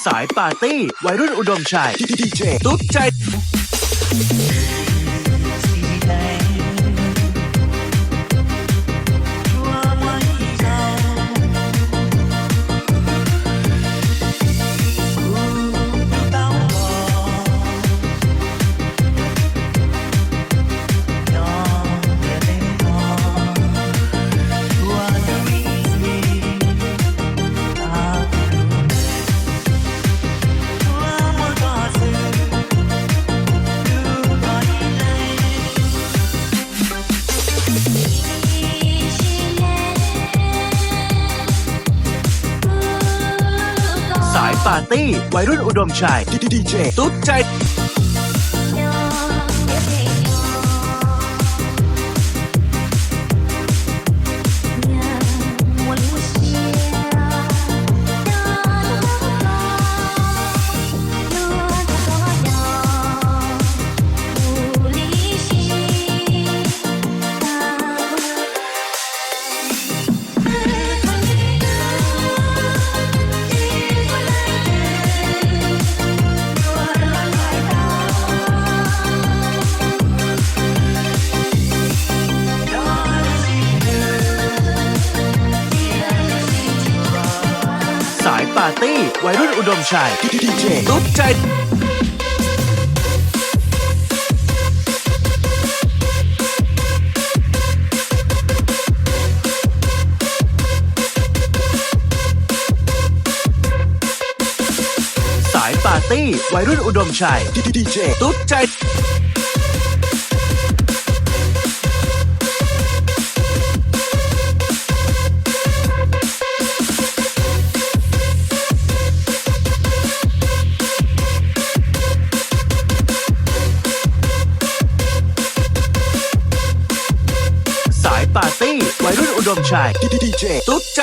สายปาร์ตี้วัยรุ่นอุดมชัยดีเจตุ๊ดใจสายปาร์ตี้วัยรุ่นอุดมชัยดีเจตุ๊ดใจสายปาร์ตี้วัยรุ่นอุดมชัยดีเจตุ๊ดใจสายปาร์ตี้วัยรุ่นอุดมชัยดีเจตุ๊ดใจสายปาร์ตี้วัยรุ่นอุดมชัยดีเจตุ๊ดใจ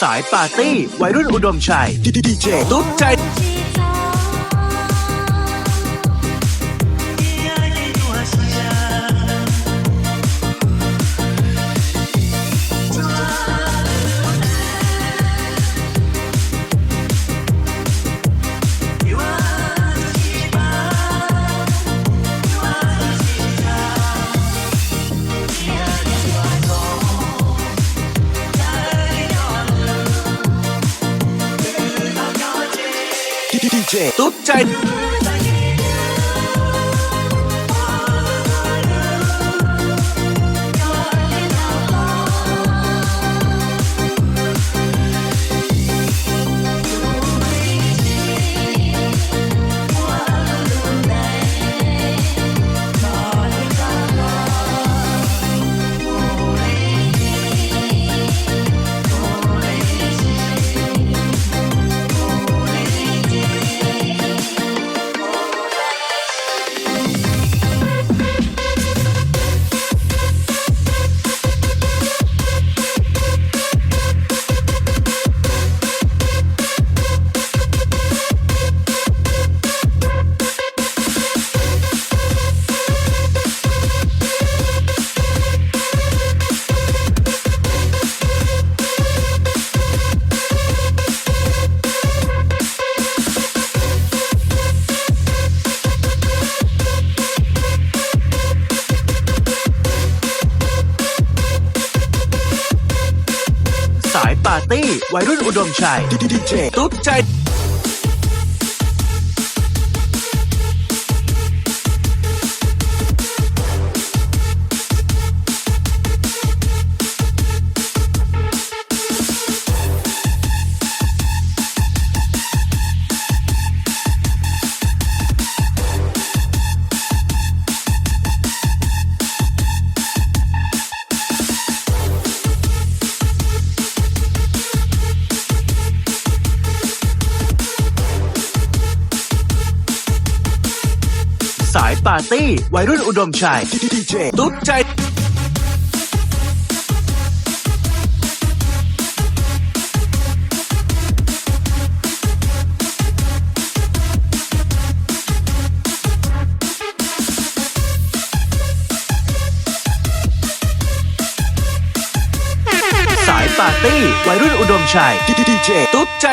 สายปาร์ตี้วัยรุ่นอุดมชัยดีเจตุ๊ดใจดีเจตุ๊ดใจสายปาร์ตี้วัยรุ่นอุดมชัยดีเจตุ๊ดใจสายปาร์ตี้วัยรุ่นอุดมชัยดีเจตุ๊ดใจ ปาร์ตี้วัยรุ่นอุดมชัยดีเจตุ๊บใจ